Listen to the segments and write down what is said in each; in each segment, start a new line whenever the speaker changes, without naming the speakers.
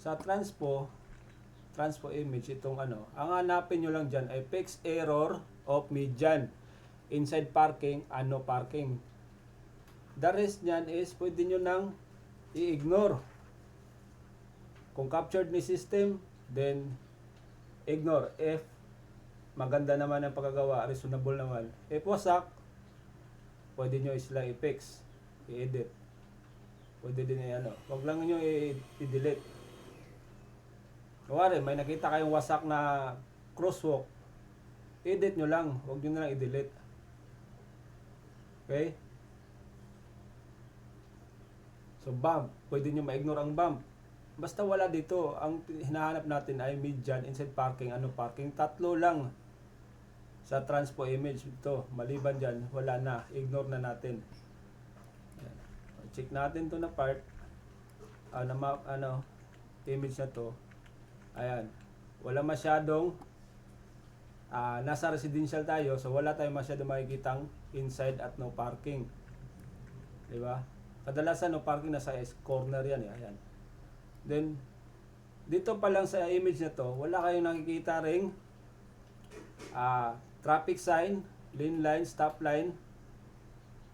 sa transpo image, itong ano, ang hanapin nyo lang dyan ay fixed error of median inside parking, ano parking. The rest nyan is pwede nyo nang i-ignore. Kung captured ni system, then ignore. If maganda naman ang pagkagawa, reasonable naman. If wasak, pwede nyo sila i-fix, i-edit. Pwede din i-ano. Huwag lang nyo i-delete. Kuwari, may nakita kayong wasak na crosswalk, edit nyo lang. Huwag nyo na lang i-delete. Okay? So, bump. Pwede nyo ma-ignore ang bump. Basta wala dito. Ang hinahanap natin ay median, inside parking, ano parking. Tatlo lang sa transpo image. Ito, maliban dyan, wala na. Ignore na natin. Ayan. Check natin to na part. Image na to. Ayan. Wala masyadong nasa residential tayo, so wala tayong masyadong makikitang inside at no parking. Diba? Kadalasan no parking nasa corner yan. Ayan. Then, dito pa lang sa image na to, wala kayong nakikita ring traffic sign, lane line, stop line.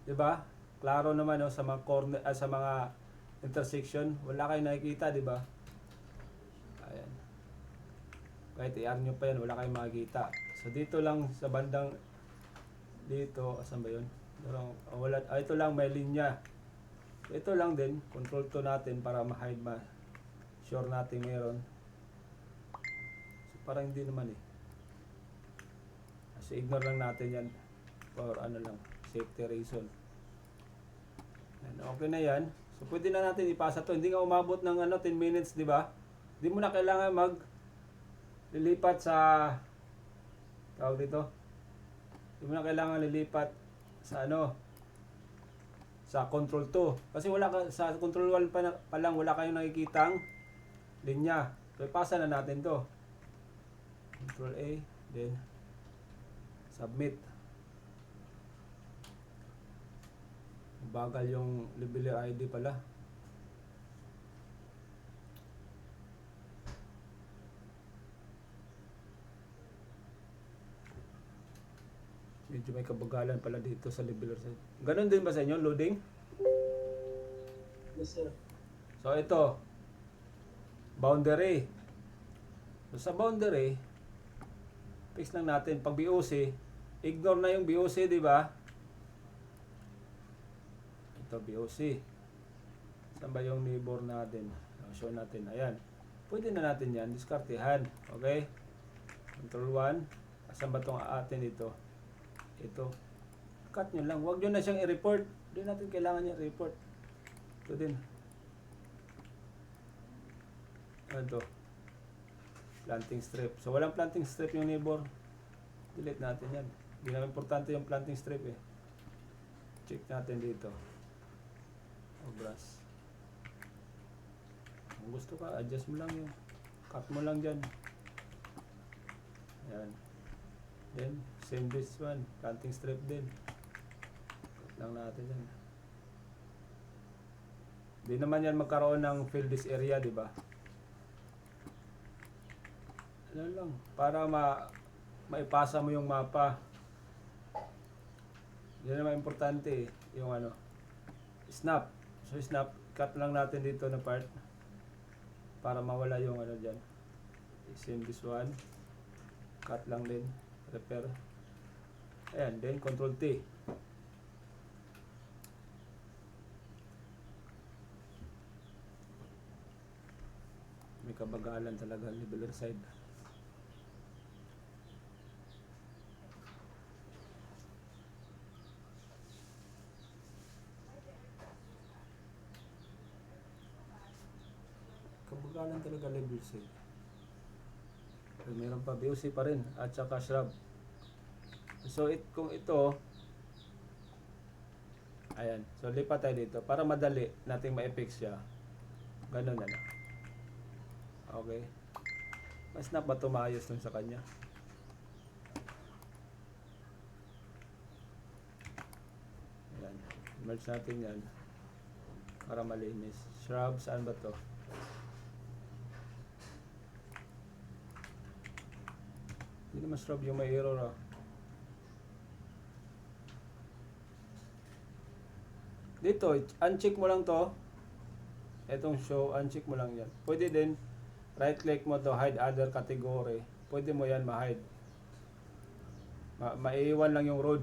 Diba? Klaro naman sa mga corner, sa mga intersection, wala kayong nakikita, diba? Ayan. Kahit i-ar nyo pa yan, wala kayong makikita. So dito lang sa bandang dito, asan ba yun? Ito lang may linya. Ito lang din, control to natin para ma-hide sure natin mayroon. So parang hindi naman Kasi ignore lang natin yan for safety reason. And okay na yan. So pwede na natin ipasa to. Hindi nga umabot ng 10 minutes, di ba? Hindi mo na kailangan lilipat sa tawag dito. Hindi mo na kailangan lilipat sa sa control 2. Kasi wala ka sa control 1 pa lang wala kayong nakikitang linya. So ipasa na natin to. Control A, then submit. Bagal yung leveler ID pala. Medyo may kabagalan pala dito sa leveler. Ganon din ba sa inyo, loading?
Yes, sir.
So ito, boundary. So sa boundary, fix lang natin. Pag BOC, ignore na yung BOC, di ba? Ito, BOC. Saan ba yung neighbor natin? Show natin. Ayan. Pwede na natin yan. Diskartehan. Okay? Control 1. Saan ba itong atin ito? Ito. Cut nyo lang. Huwag nyo na siyang i-report. Hindi natin kailangan niya i-report. Ito din. Ito. Planting strip. So, walang planting strip yung neighbor. Delete natin yan. Hindi naman importante yung planting strip Check natin dito. Obras. Kung gusto ka, adjust mo lang yun. Cut mo lang dyan. Ayan. Then, same this one. Planting strip din. Cut lang natin yan. Di naman yan magkaroon ng fill this area, di ba? Ano lang. Para maipasa mo yung mapa. Yan naman importante yung snap. So snap, cut lang natin dito na part para mawala yung dyan. Same this one. Cut lang din. Repair. Ayan, then control T. May kabagalan talaga leveler side. Kabagalan talaga level side. Pero meron pa BOC pa rin at saka shrub. So kung ito ayan, so lipat tayo dito para madali nating ma-fix siya. Ganun na lang. Okay. Mas na ba tumayos dun sa kanya? Ayan. Merge natin yan para malinis. Shrub, saan ba to? Hindi naman strobe yung may error ah. Dito, uncheck mo lang to. Itong show, uncheck mo lang yan. Pwede din, right click mo to, hide other category. Pwede mo yan ma-hide. Maiiwan lang yung road.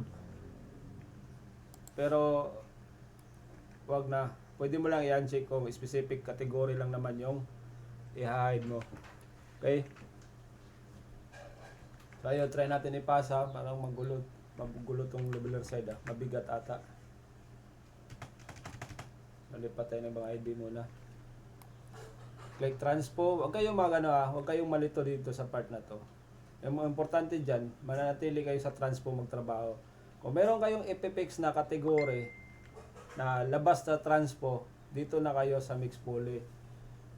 Pero, wag na. Pwede mo lang i-uncheck kung specific category lang naman yung i-hide mo. Okay? So ayun, try natin ipasa. Parang magulo tong leveler side ah. Mabigat ata. Malipat tayo ng mga ID muna. Click transpo. Huwag kayong huwag kayong malito dito sa part na to. Yung importante dyan, mananatili kayo sa transpo magtrabaho. Kung meron kayong ipipix na kategory na labas sa transpo, dito na kayo sa mix poly.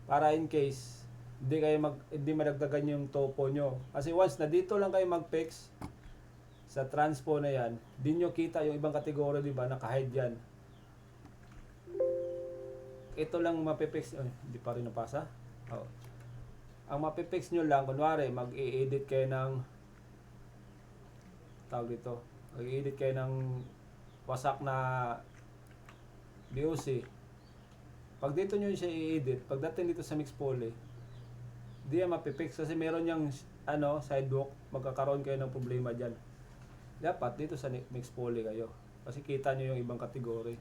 Para in case hindi madagdagan yung topo nyo. Kasi once na dito lang kayo mag-fix sa transpo na yan, di nyo kita yung ibang kategory, di ba? Naka-hide yan. Ito lang mapipix. Hindi pa rin napasa. Oh. Ang mapipix nyo lang, kunwari, mag-i-edit kayo ng mag-i-edit kayo ng wasak na BOC. Pag dito nyo siya i-edit, pagdating dito sa mix poly, di yan mapipix kasi meron yung sidewalk, magkakaroon kayo ng problema dyan. Dapat dito sa mix poly kayo kasi kita nyo yung ibang kategory.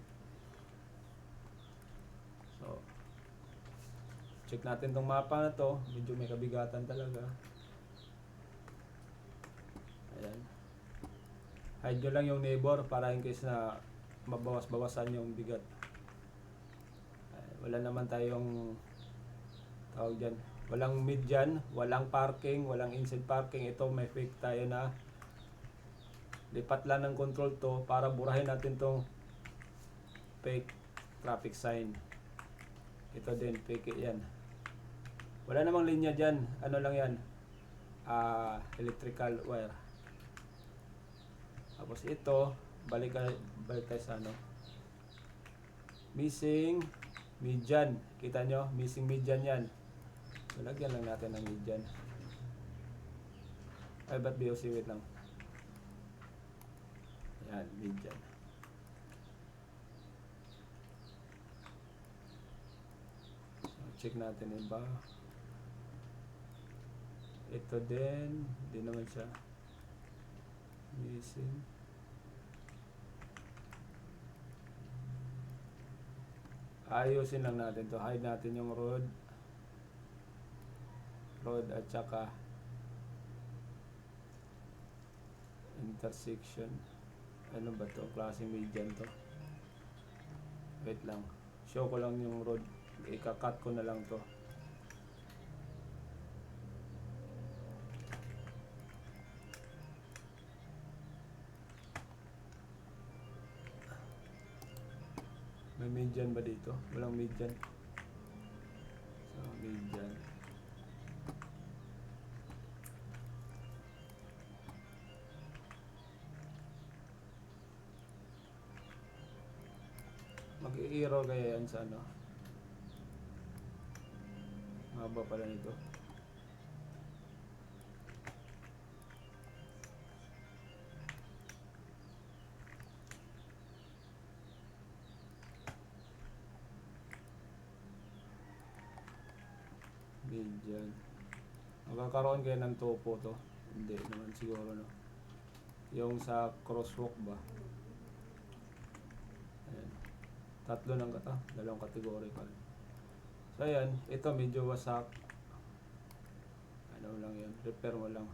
So, check natin tong mapa na to. Medyo may kabigatan talaga. Ayan. Hide nyo lang yung neighbor para in case na mabawas-bawasan yung bigat. Ayan. Wala naman tayong tawag dyan. Walang mid dyan, walang parking, walang inside parking. Ito may fake tayo na lipat lang ng control to para burahin natin tong fake traffic sign. Ito din, fake yan. Wala namang linya dyan. Ano lang yan? Electrical wire. Tapos ito, balik tayo sa missing midjan. Kita nyo? Missing midjan yan. So, lagyan lang natin ng midjan. Ay, ba't BOC? Wait lang. Yan, midjan. So, check natin iba. Ito din, hindi naman siya missing. Ayusin lang natin to. Hide natin yung road at saka intersection. Ano ba to? Klaseng median to. Wait lang. Show ko lang yung road. Ika-cut ko na lang to. May median ba dito? Walang median. So, median. Mag-i-error kaya yan sa Haba pala nito. Median. Magkakaroon kayo ng topo to. Hindi naman siguro yung sa crosswalk ba. Ayan. Tatlo ng dalawang kategory pa rin. So ayan, ito medyo wasak. Ano lang yan, repair mo lang.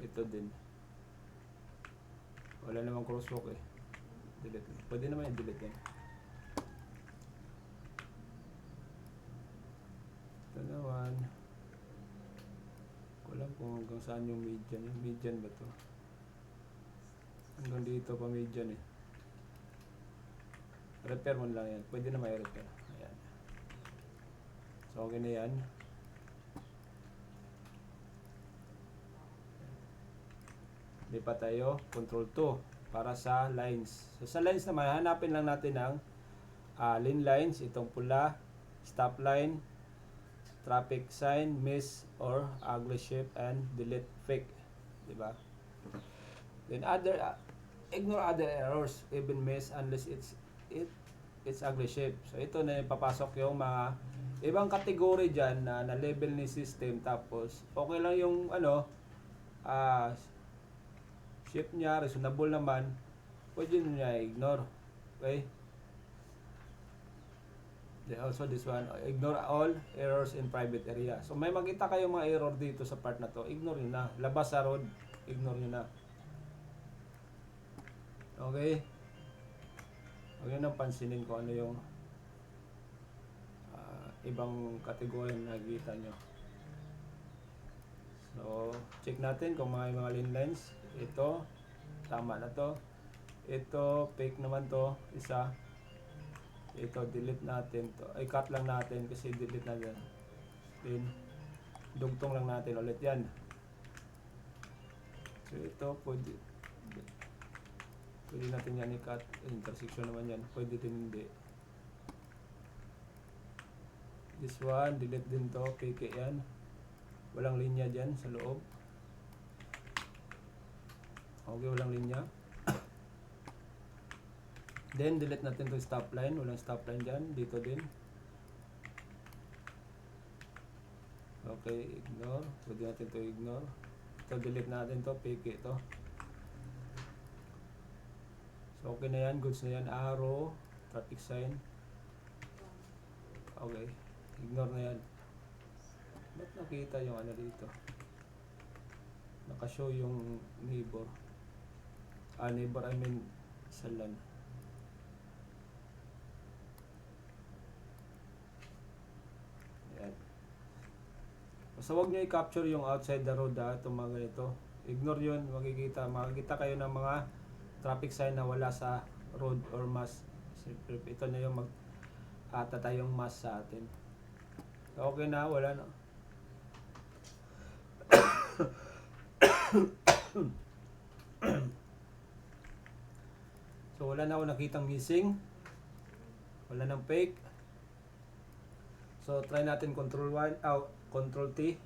Ito din. Wala namang crosswalk eh. Delete. Pwede naman yung delete yan. Ito naman. Alam kung hanggang saan yung median. Yung median ba to? Hanggang dito pa median eh. Repair mo lang yan. Pwede na may repair. Ayan. So okay na yan. Lipat tayo. Control 2 para sa lines. So sa lines naman, hanapin lang natin ang lane lines. Itong pula, stop line, traffic sign, miss or ugly shape, and delete fake. Diba? Then ignore other errors, even miss, unless it's ugly shape. So ito na yung papasok yung mga ibang category dyan na na-label ni system, tapos okay lang yung shape niya, reasonable naman, pwede nyo niya ignore. Okay? Then also this one, ignore all errors in private area. So may makita kayo mga error dito sa part na to, ignore nyo na. Labas sa road, ignore nyo na. Okay? Huwag nyo nang pansinin kung ano yung ibang kategory na nakikita nyo. So check natin kung mga lean lines. Ito, tama na to. Ito, fake naman to, isa. Ito, delete natin to. Ay, cut lang natin kasi delete natin. Then, dugtong lang natin ulit yan. So, ito, pwede natin yan i-cut. Intersection naman yan. Pwede din hindi. This one, delete din to. Peke yan. Walang linya dyan sa loob. Okay, walang linya. Then, delete natin to stop line. Walang stop line dyan. Dito din. Okay, ignore. Pwede natin to ignore. Ito, delete natin to. Peke ito. So, okay na yan. Goods na yan. Arrow. Traffic sign. Okay. Ignore na yan. Ba't nakita yung ano dito? Nakashow yung neighbor. Neighbor, I mean, salan. So wag nyo i-capture yung outside the road itong mga ganito. Ignore yun, makikita kayo ng mga traffic sign na wala sa road or mass. Ito na yung magtatay yung mass sa atin. Okay na, wala na. So wala na ako nakitang missing. Wala nang fake. So try natin control T.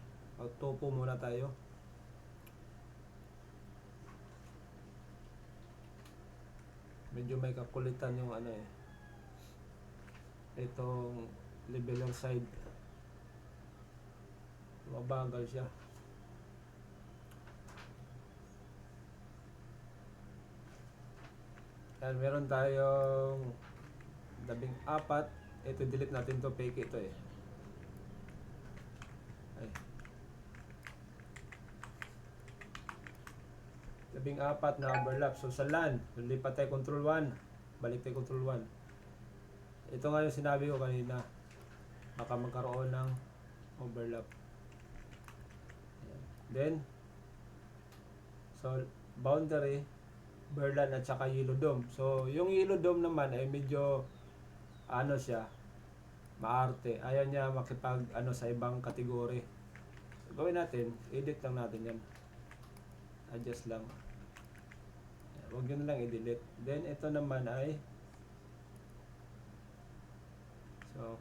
Topo muna tayo. Medyo may kakulitan yung itong leveler side. Mabagal siya. Yan, meron tayong 14. Ito, delete natin to, fake ito eh. Ay. 14 na overlap. So sa LAN, lipat tayo control 1. Balik tayo control 1. Ito nga yung sinabi ko kanina. Baka magkaroon ng overlap. Then, so boundary, Berlan at saka Yellow Dome. So yung Yellow Dome naman ay medyo siya, maarte. Ayaw niya makipag sa ibang kategory. So, gawin natin, edit lang natin yan. Adjust lang. Huwag yun lang i-delete. Then ito naman ay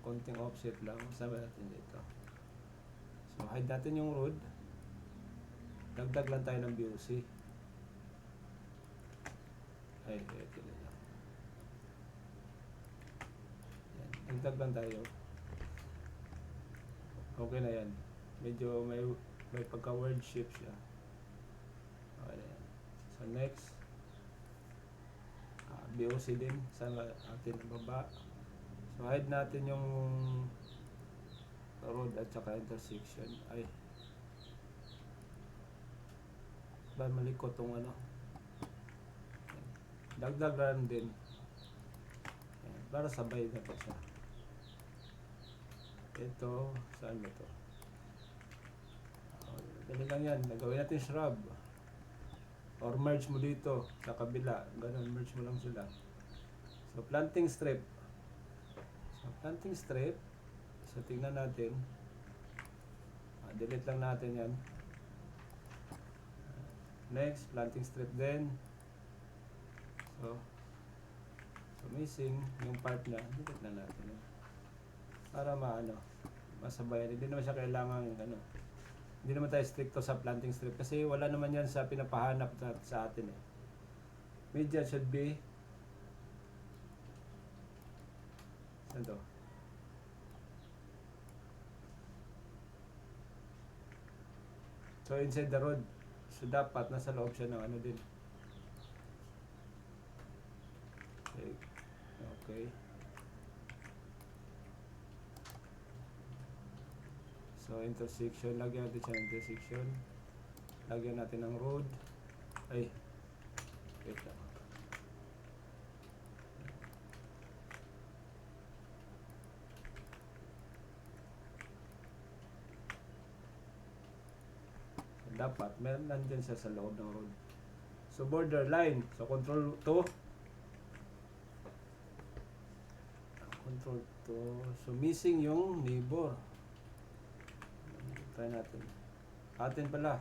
konting offset lang. Sama natin dito. So hide natin yung road. Dagdag lang tayo ng BOC. Ay, ito lang. Yan. Dagdag lang tayo. Okay na yan. Medyo may pagka-word shape siya. Okay na yan. So next, BOC din. Sama natin ang baba. So hide natin yung road at saka intersection. Ay, ba malikot tong dagdag lang din. Ayan, para sabay na to siya. Ito, saan ba to? Ganun lang yan. Nagawin natin shrub. Or merge mo dito sa kabila. Ganun, merge mo lang sila. So planting strip. So tingnan natin. Delete lang natin yan. Next, planting strip din. So missing yung part na, delete na natin yan. Para masabayan. Hindi naman siya kailangan ano. Hindi naman tayo stricto sa planting strip kasi wala naman yan sa pinapahanap sa atin eh. Median should be saan to? So inside the road. So dapat nasa loob siya ng ano din. Okay. Okay. So intersection, lagyan natin siya ng intersection. Lagyan natin ng road. Ay. Wait lang. Dapat meron nandyan siya sa loob ng road. So borderline, so control 2. Control 2. So missing yung neighbor. Try natin. Atin pala.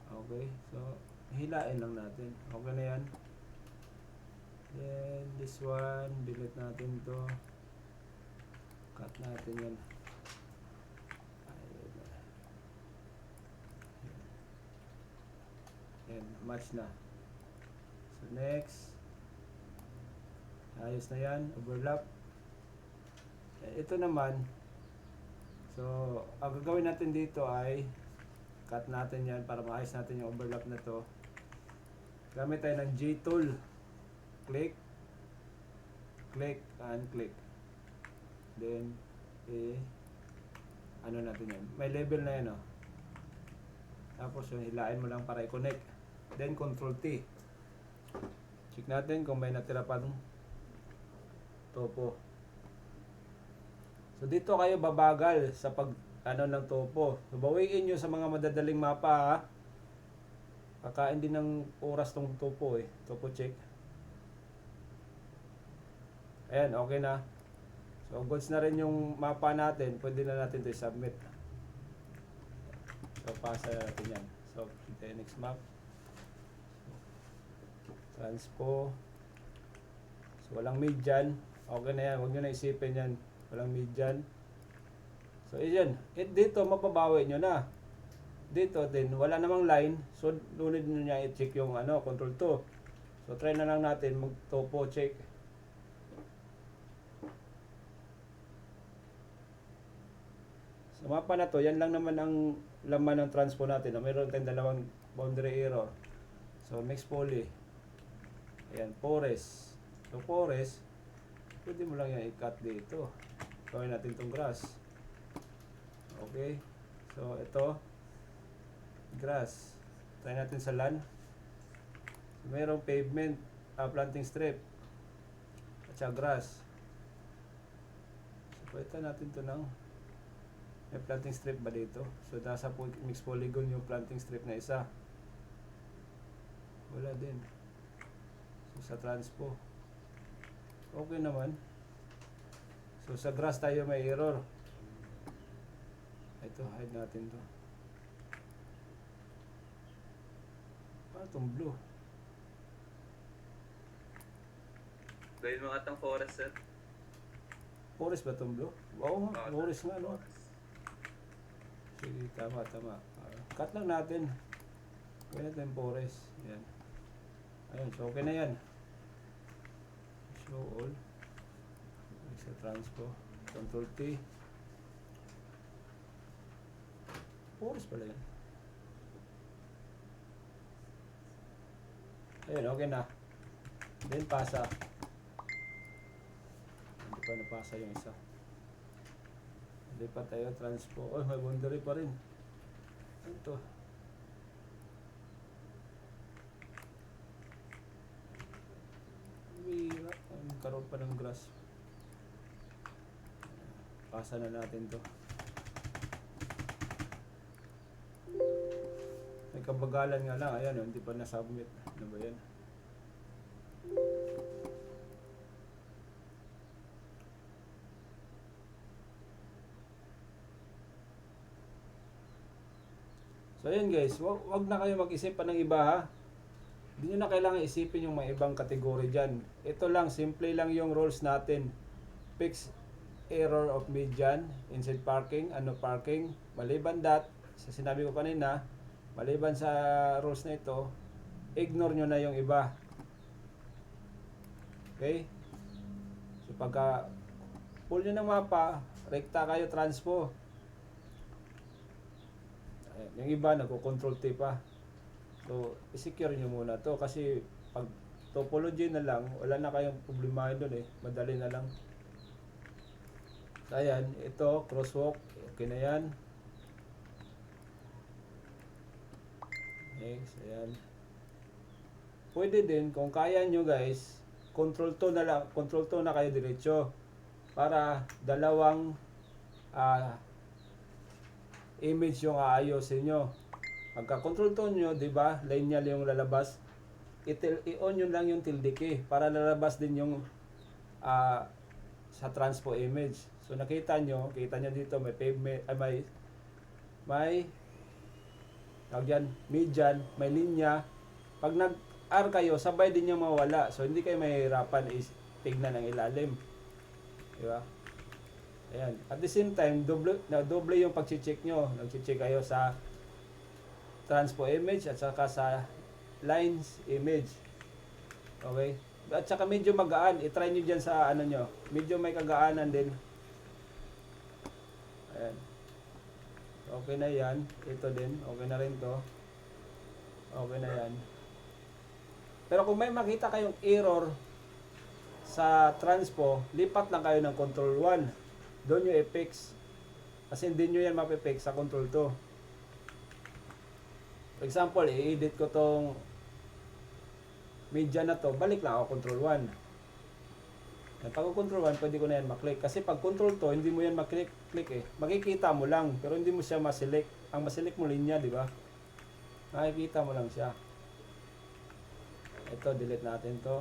Okay, so hilain lang natin. Okay na yan. Then this one, delete natin to. Cut natin yan. Yan, match na. So next, ayos na yan, overlap. Ito naman, so ang gagawin natin dito ay cut natin yan para maayos natin yung overlap na to. Gamit tayo ng J-tool. Click, click, and click. Then ano natin yan, may label na yan, oh. Tapos yung hilain mo lang para i-connect. Then control T. Check natin kung may natira pa ng topo. So dito kayo babagal sa pag ano ng topo. So bawiin nyo sa mga madadaling mapa, ha. Kakain din ng oras tong topo eh. Topo check. Ayan, okay na. So goods na rin yung mapa natin. Pwede na natin ito i-submit. So pasa natin yan. So kita next map. Transpo. So walang median. Okay na yan. Huwag nyo na isipin yan. Walang median. So yan. Dito mapabawi nyo na. Dito din wala namang line. So lunod nyo niya i-check yung ano, control 2. So try na lang natin mag topo check. Sa mapa na to, yan lang naman ang laman ng transpo natin. Mayroon tayong dalawang boundary error. So mix poly. Ayan, forest. So forest, pwede mo lang yan i-cut dito. Gawin natin itong grass. Okay. So ito, grass. Try natin sa land. So, mayroong pavement, planting strip. At saka grass. So pwede natin ito ng may planting strip ba dito? So nasa mix polygon yung planting strip na isa. Wala din. So sa transpo okay naman. So sa grass tayo may error. Ito, hide natin to. Paano itong blue?
Gawin mo atang forest, sir.
Forest ba itong blue? Oo nga, forest nga, no?
Forest.
Sige, tama. Cut lang natin. Gawin natin yung forest. Yan. Ayun, so okay na yan. Show all. Sa transpo. Control T. Forest pala yan. Ayun, okay na. Then pasa. Hindi pa napasa yung isa. Hindi pa tayo transpo. Oh, may boundary pa rin. Ito. Karoon pa ng grass. Pasa na natin to. May kabagalan nga lang. Ayan, hindi pa na-submit. Ano ba yan? So ayan guys, wag na kayo mag-isip pa ng iba, ha. Hindi nyo na kailangan isipin yung mga ibang kategory dyan. Ito lang, simple lang yung rules natin. Fix error of median, inside parking, ano parking. Maliban that, sa sinabi ko kanina, maliban sa rules na ito, ignore nyo na yung iba. Okay? So pagka pull nyo ng mapa, rekta kayo transpo. Ayan, yung iba nagko-control T pa. So, i-secure nyo muna to kasi pag topology na lang, wala na kayong problema doon eh. Madali na lang. So, ayan, ito, crosswalk. Okay na yan. Next, ayan. Pwede din, kung kaya nyo guys, control to na lang, control to na kayo diretso. Para dalawang image yung aayusin nyo. Pagka control to nyo, di ba, linear yung lalabas, i-on yun lang yung tilde key para lalabas din yung sa transpo image. So nakita nyo dito may pavement, may tawag dyan, median, may linya. Pag nag-R kayo, sabay din yung mawala. So hindi kayo mahihirapan tignan ng ilalim. Di ba? Ayan. At the same time, doble yung pag-check nyo. Nag-check kayo sa transpo image at saka sa lines image. Okay? At saka medyo magaan. I-try nyo dyan sa ano nyo. Medyo may kagaanan din. Ayan. Okay na yan. Ito din. Okay na rin to. Okay na yan. Pero kung may makita kayong error sa transpo, lipat lang kayo ng control 1. Doon nyo i-fix. Kasi hindi nyo yan mapipix sa control 2. For example, i-edit ko tong media na to, balik lang ako control 1. Pag control 1, pwede ko na yan maklik. Kasi pag control 2, hindi mo yan maklik eh. Makikita mo lang, pero hindi mo siya maselect. Ang maselect mo linya, di ba? Makikita mo lang siya. Ito, delete natin to.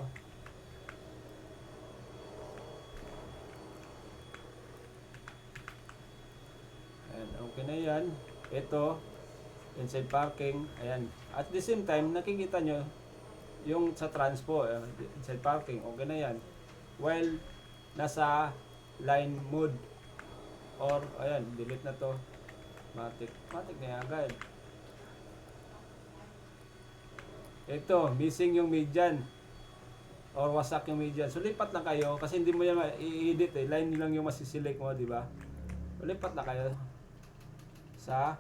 Ayan, okay na yan. Ito, inside parking, ayan. At the same time, nakikita nyo yung sa transpo, inside parking, okay na yan. While nasa line mode or, ayan, delete na to. Matic na yan agad. Ito, missing yung median or wasak yung median. So, lipat lang kayo kasi hindi mo yan i-edit eh. Line lang yung masiselect mo, di ba? So, lipat lang kayo sa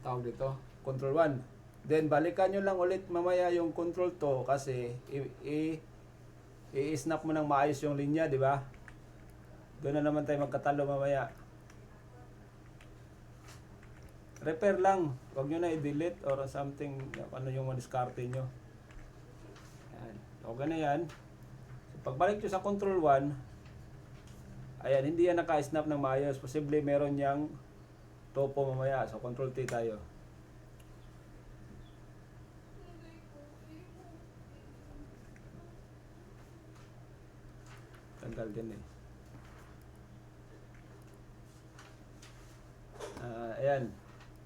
tawag dito, control 1. Then balikan nyo lang ulit mamaya yung control 2 kasi i-snap mo nang maayos yung linya, di ba? Doon na naman tayo magkatalo mamaya. Repair lang, huwag nyo na i-delete or something, ano yung madiskarte nyo. Ayan, okay na yan. So, pagbalik nyo sa control 1, ayan, hindi yan naka-snap ng maayos. Posible meron yang topo mamaya. So, control T tayo. Tanggal din eh. Ayan.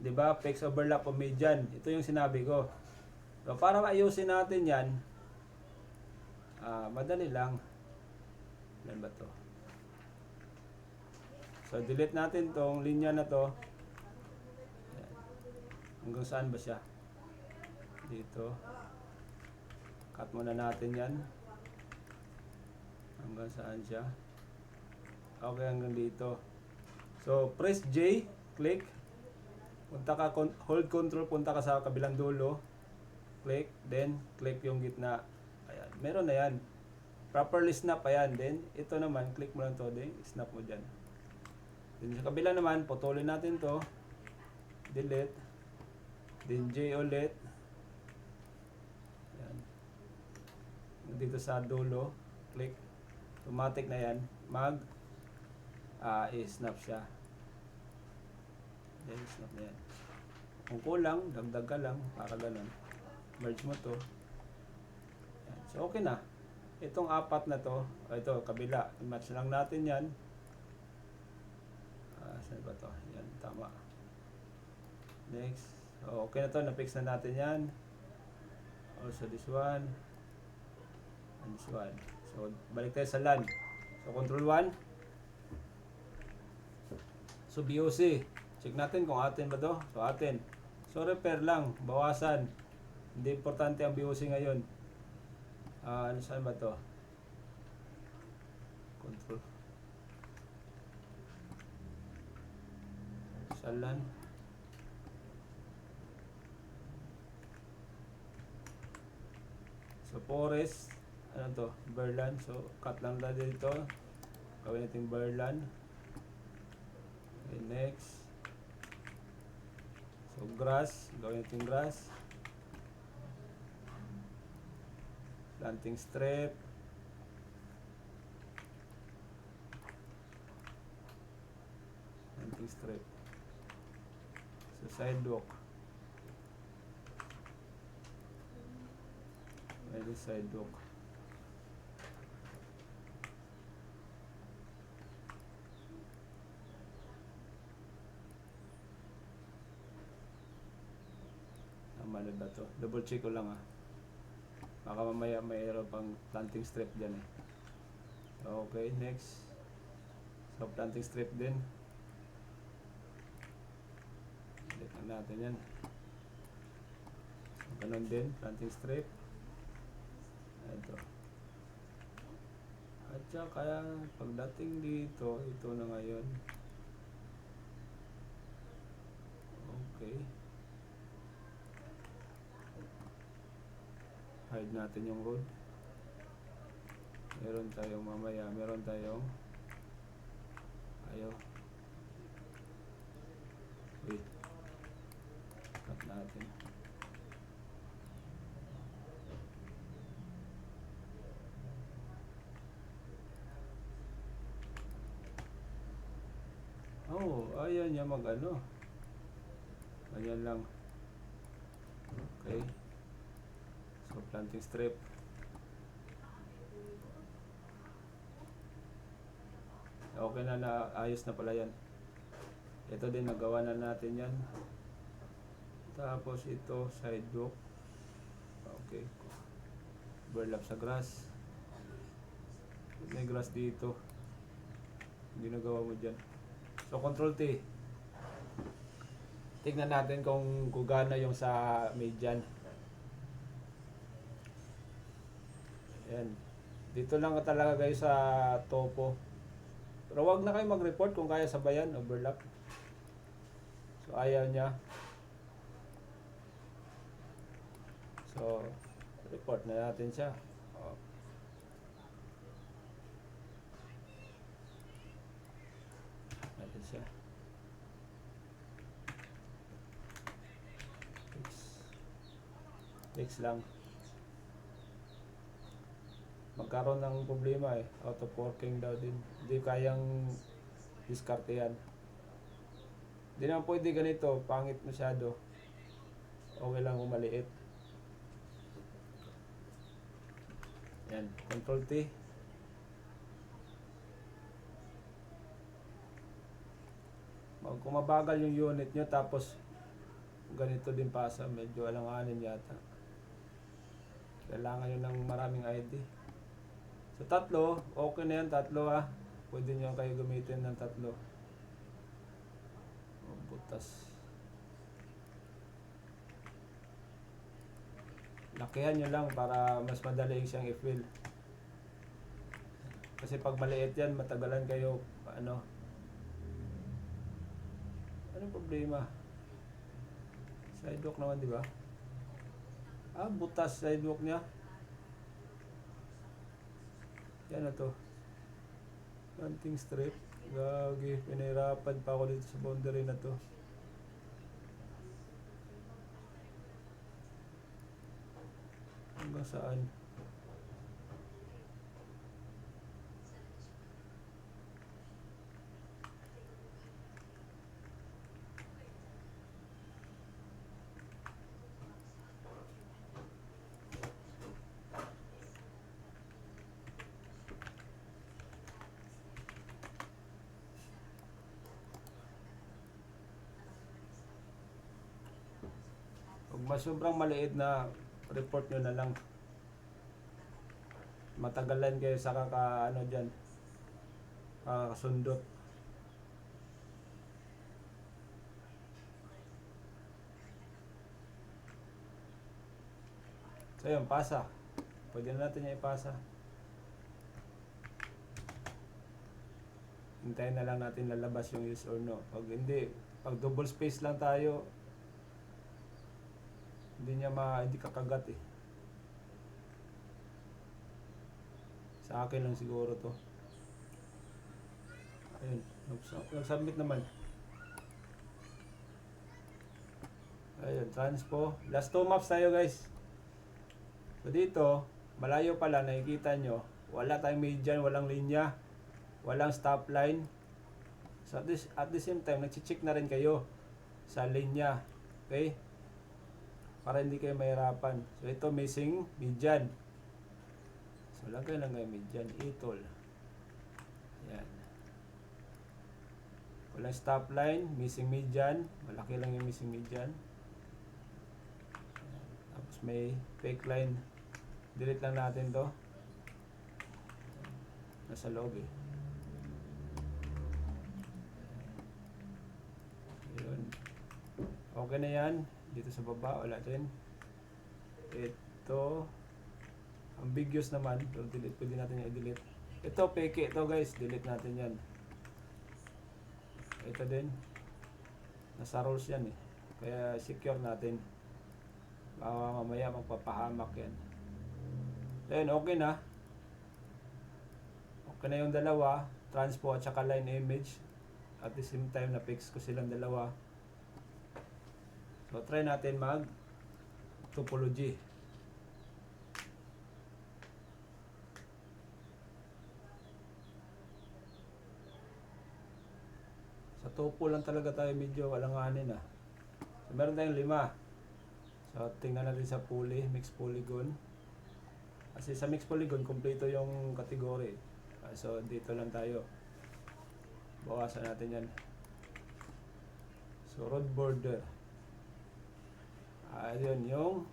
Diba? Fix overlap o median. Ito yung sinabi ko. So, para maayusin natin yan, madali lang. Ilan ba to? So, delete natin tong linya na to. Hanggang saan ba siya? Dito. Cut muna natin yan. Hanggang saan siya? Okay, hanggang dito. So, press J, click. Punta ka, hold control, punta ka sa kabilang dulo. Click, then click yung gitna. Ayan, meron na yan. Properly snap, ayan. Then, ito naman, click mo lang to, then snap mo dyan. Then, sa kabila naman, putulin natin to. Delete. Then J ulit. Ayan. Dito sa dulo, click. Automatic na yan. I-snap siya. Then snap na yan. Kung kulang, dagdag ka lang para ganun. Merge mo to. Ayan. So okay na. Itong apat na to, ito kabila. I-match lang natin yan. Saan ba to? Yan, tama. Next. So, okay na to, na-fix na natin yan. Also this one. And this one. So, balik tayo sa LAN. So control 1. So BOC. Check natin kung atin ba to. So atin. So repair lang. Bawasan. Hindi importante ang BOC ngayon. Ano saan ba to? Control. Salan. So forest. Ano to? Berlan. So cut lang na dito. Gawin natin Berlan. Okay, next. So grass. Gawin natin grass. Planting strip. Planting strip. So sidewalk. Maybe sidewalk. Ano ba to? Double check ko lang baka mamaya mayroon pang planting strip dyan Okay, next. So planting strip din. Ulit na natin yan. So ganun din, planting strip. Ito. At saka pagdating dito, ito na ngayon. Okay. Hide natin yung road. Meron tayong mamaya, ayaw. Wait. Cut natin. Ayaw niya mag-ano. Ganyan lang. Okay. So planting strip. Okay na, ayos na pala yan. Ito din nagawa na natin yan. Tapos ito sidewalk. Okay. Overlap sa grass. May grass dito. Hindi nagawa mo dyan. So control T. Tignan natin kung gana yung sa median. Ayan. Dito lang talaga guys sa topo. Pero wag na kayo mag-report kung kaya sabayan, overlap. So ayaw niya. So report na natin siya. Natin siya. Fix lang. Magkaroon ng problema out of working daw din. Hindi kayang diskarte yan. Hindi naman pwede ganito, pangit masyado. Okay lang kung maliit. Yan, control T. Kung mabagal yung unit nyo tapos ganito din pasa, medyo alanganin yata. Kailangan yun ng maraming ID. So tatlo, okay na yan, tatlo Pwede nyo kayo gamitin ng tatlo. Butas. Lakihan nyo lang para mas madali siyang i-fill. Kasi pag maliit yan, matagalan kayo, anong problema? Sidewalk naman, di ba? Butas sidewalk niya. Yan na to. Planting strip. Gagi, pinahirapan pa ako dito sa boundary na to. Hanggang saan? Mas sobrang maliit na report nyo na lang. Matagalan kayo sa dyan. nakakasundot. So yun, pasa. Pwede na natin yung ipasa. Hintayin na lang natin lalabas yung yes or no. Pag hindi, pag double space lang tayo, hindi kakagat eh. Sa akin lang siguro to. Ayun, nag-submit naman. Ayun, transpo. Last 2 maps tayo guys. So dito, malayo pala, nakikita nyo, wala tayong median, walang linya, walang stop line. So at the same time, nag-check na rin kayo sa linya. Okay? Para hindi kayo mahirapan. So ito, missing median. So lagay lang kayo median, itol. Yan. Walang stop line, missing median. Malaki lang yung missing median. Yan. Tapos may fake line. Delete lang natin to. Nasa loob eh. Yun. Okay na yan. Dito sa baba, wala din. Ito, ambiguous naman. So, delete, pwede natin yung i-delete. Ito, peke ito guys. Delete natin yan. Ito din. Nasa rules yan eh. Kaya secure natin. Baka mamaya magpapahamak yan. Then, okay na. Okay na yung dalawa. Transpo at saka line image. At the same time, na-fix ko silang dalawa. So, try natin mag topology. Sa topo lang talaga tayo medyo walanganin ah. So, meron tayong 5. So, tingnan natin sa poly, mixed polygon. Kasi sa mixed polygon, kompleto yung category. So, dito lang tayo. Bawasan natin yan. So, road border. Ayun, yung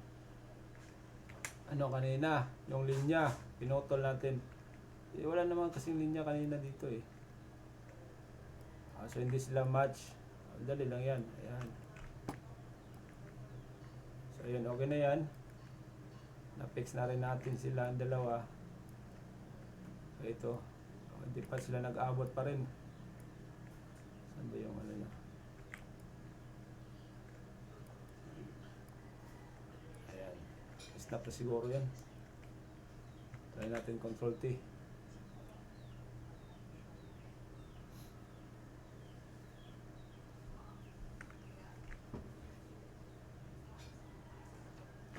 ano kanina, yung linya. Pinotol natin. Wala naman kasing linya kanina dito eh. So, hindi sila match. Dali lang yan. Ayan. So, ayun, okay na yan. Na-fix na rin natin sila ang dalawa. So, ito. Hindi pa sila nag-abot pa rin. Saan ba yung ano na? Ayan. Snap na siguro yan. Try natin Ctrl T.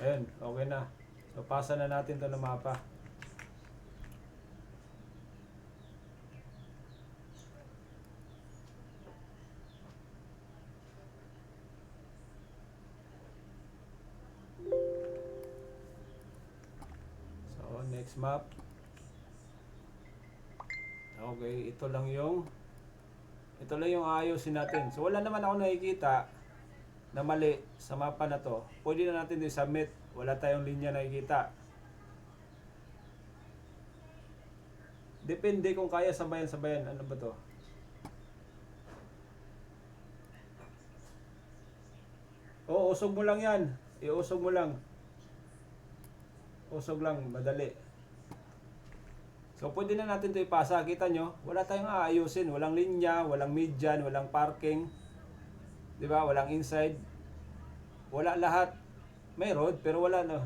Ayan, okay na. So, pasa na natin ito ng mapa. So, next map. Okay, ito lang yung ayusin natin. So, wala naman ako nakikita na mali sa mapa na to. Pwede na natin i-submit. Wala tayong linya nakikita. Depende kung kaya sabayan-sabayan. Ano ba to? Oo, usog mo lang yan. Iusog mo lang. Usog lang, madali. So, pwede na natin ito ipasa. Kita nyo, wala tayong aayusin. Walang linya, walang median, walang parking. Diba? Walang inside. Wala lahat. May road, pero wala na.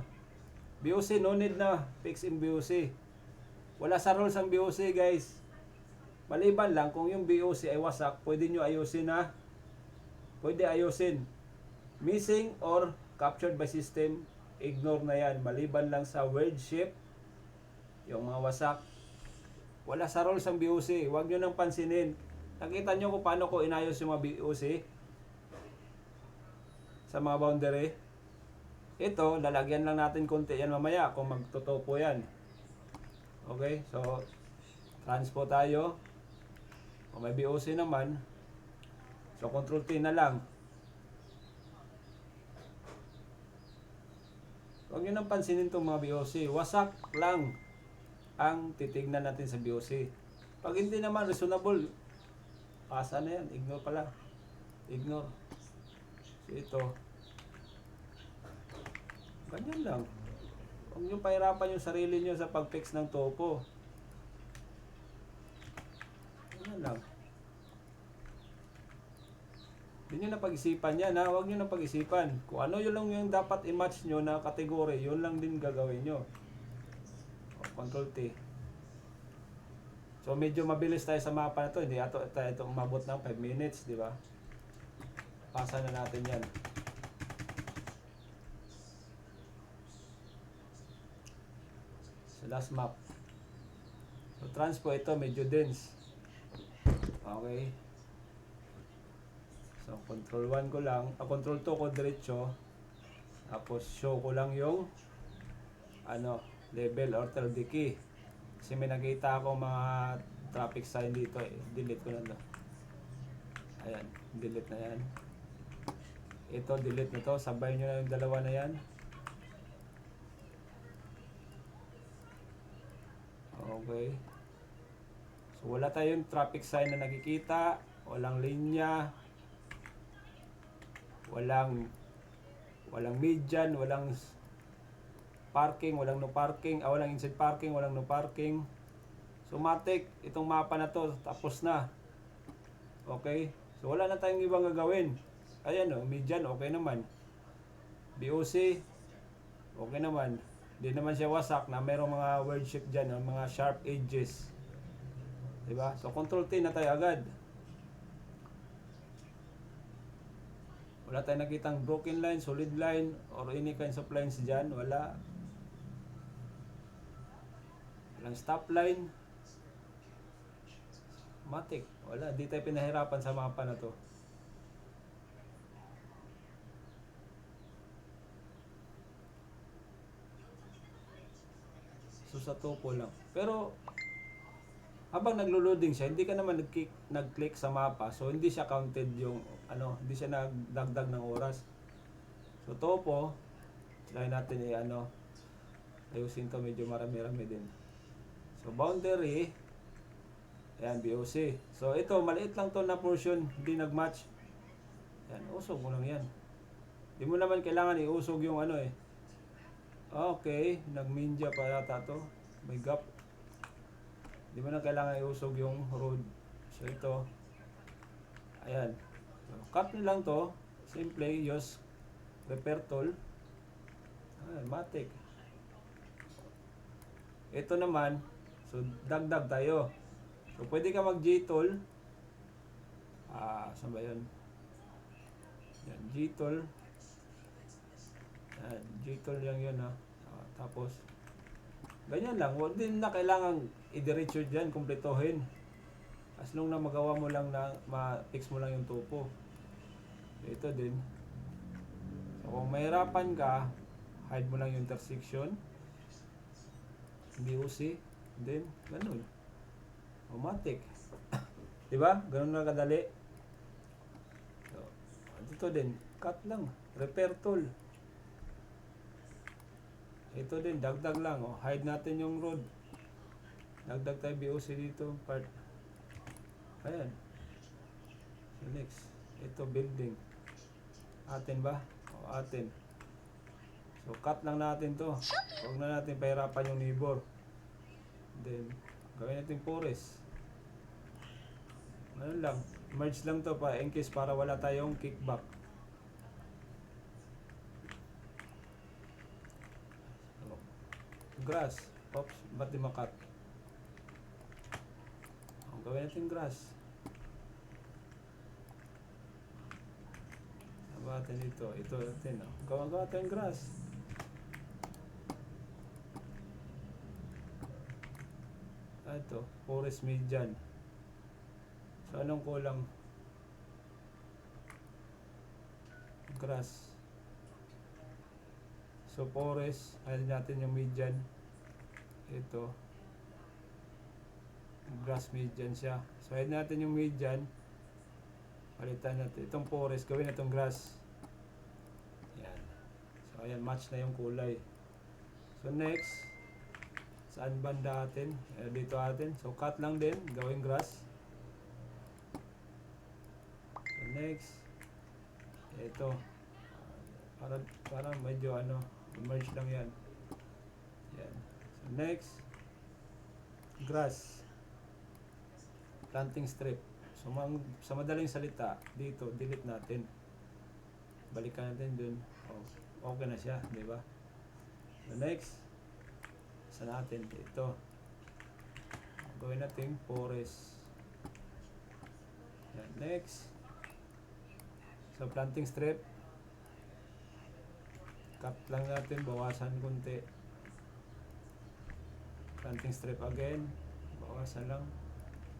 BOC, no need na. Fix in BOC. Wala sa rules ang BOC, guys. Maliban lang, kung yung BOC ay wasak, pwede nyo ayusin na. Pwede ayusin. Missing or captured by system, ignore na yan. Maliban lang sa word shape, yung mga wasak. Wala sa rules ang BOC. Huwag nyo nang pansinin. Nakita nyo kung paano ko inayos yung mga BOC sa mga boundary. Ito, lalagyan lang natin konti yan mamaya kung magtotopo yan. Okay, so transpo tayo. Kung may BOC naman, so Ctrl T na lang. Huwag nyo nang pansinin itong mga BOC. Wasak lang ang titignan natin sa BOC. Pag hindi naman reasonable, pasa na yan. Ignore pala. Ignore. So ito, ganyan lang. Huwag nyo pahirapan yung sarili nyo sa pag-fix ng topo. Ganyan lang. Hindi nyo na pag-isipan yan ha. Huwag nyo na pag-isipan. Kung ano yun lang yung dapat i-match nyo na kategory, yun lang din gagawin nyo. O, Control T. So medyo mabilis tayo sa mapa na to. Hindi tayo ito umabot ng 5 minutes, di ba? Pasa na natin yan. So last map. So transpo ito medyo dense. Okay. So control 1 ko lang, control 2 ko diretso. Tapos show ko lang yung level or the key. Kasi may nakita ako mga traffic sign dito eh. Delete ko na to. Ayan, delete na yan. Ito, delete na to. Sabay nyo na yung dalawa na yan. Okay. So wala tayong traffic sign na nakikita. Walang linya. Walang median, walang parking, walang no parking, walang inside parking, walang no parking. So matik, itong mapa na to tapos na. Okay? So wala na tayong ibang gagawin. Ayan median okay naman. BOC okay naman. Hindi naman siya wasak na mayroong mga word shape dyan, mga sharp edges. Diba? So control T na tayo agad. Wala tayong nakitang broken line, solid line, or any kinds of lines dyan. Wala. Walang stop line. Matik. Wala. Di tayo pinahirapan sa mapa na to. So sa topo lang. Pero habang naglo-loading siya, hindi ka naman nag-click sa mapa. So hindi siya counted yung hindi siya nagdagdag ng oras. So topo, try natin ayusin to, medyo marami-rami din. So boundary, ayan, BOC. So ito, maliit lang to na portion, hindi nag-match. Ayan, usog mo lang yan. Hindi mo naman kailangan iusog yung Okay, nag-ninja pa yata to. May gap. Hindi mo na kailangan iusog yung road. So ito, ayan. So, cut nyo lang to. Simple, use repair tool. Ayan, matik. Ito naman, so dagdag tayo. So pwede ka mag-G-tool. Saan ba yun? Yan, G-tool. Yan, G-tool lang yun ha. Tapos, ganyan lang. Huwag din na kailangan i-diretso dyan, kumpletohin. As long na magawa mo lang na ma-fix mo lang yung topo. So, ito din. So, kung mahirapan ka, hide mo lang yung intersection. BOC. Then, ganun. Automatic. Diba? Ganun na kadali. So, dito din, cut lang. Repair tool. Ito din, dagdag lang. Hide natin yung road. Dagdag tayo BOC dito. Part. Ayan. So next. Ito, building. Atin ba? Atin. So cut lang natin to. Huwag na natin pahirapan yung neighbor. Then, gawin natin forest. Ano lang. Merge lang to pa in case para wala tayong kickback. Grass. Oops, ba't di makat? Gawin natin grass. Saba natin dito. Ito natin. Gawa natin grass. Ito, forest median. So anong kulang? Grass. So forest, ayun natin yung median. Ito. Grass median siya. So ayun natin yung median. Palitan natin. Itong forest, gawin na itong grass. Yan. So ayan, match na yung kulay. So next, Saan banda atin? Dito atin. So cut lang din, gawing grass. So next, ito. Para medyo merge lang yan. Yan. So next, grass. Planting strip. So sa madaling salita, dito delete natin. Balikan natin dun. Oh, okay na siya, di ba? So next, sa natin ito. Gawin natin forest. Yan. Next, sa planting strip, cut lang natin, bawasan konti. Planting strip again, bawasan lang.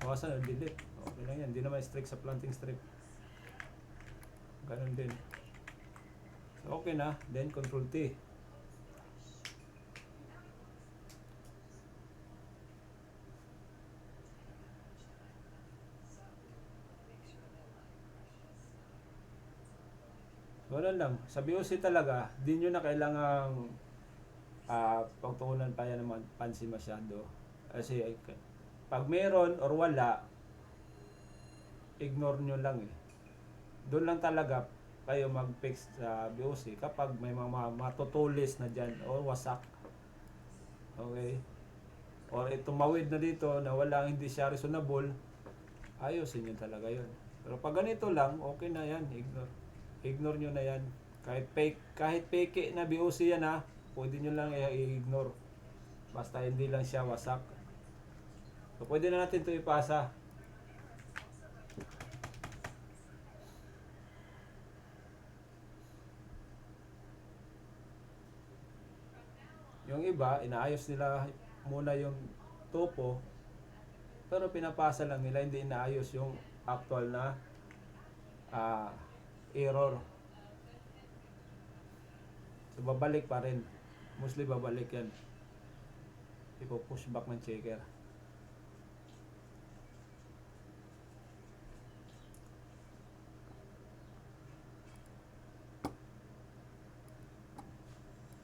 Bawasan o delete. Okay lang yan, hindi naman strict sa planting strip. Ganun din. So okay na, then control T. So ano lang, sa BOC talaga, di nyo na kailangang pagtuunan pa yan naman pansin masyado. Kasi pag meron or wala, ignore nyo lang eh. Doon lang talaga kayo mag-fix sa BOC kapag may mga matutulis na dyan or wasak. Okay? Or tumawid na dito na wala, hindi siya reasonable, ayusin nyo talaga yun. Pero pag ganito lang, okay na yan, ignore nyo na yan. Kahit fake na BOC yan ha, pwede nyo lang i-ignore. Basta hindi lang siya wasak. So pwede na natin ito ipasa. Yung iba, inaayos nila muna yung topo, pero pinapasa lang nila, hindi inaayos yung actual na error. So babalik pa rin. Mostly babalik yan. Ipo-push back ng checker.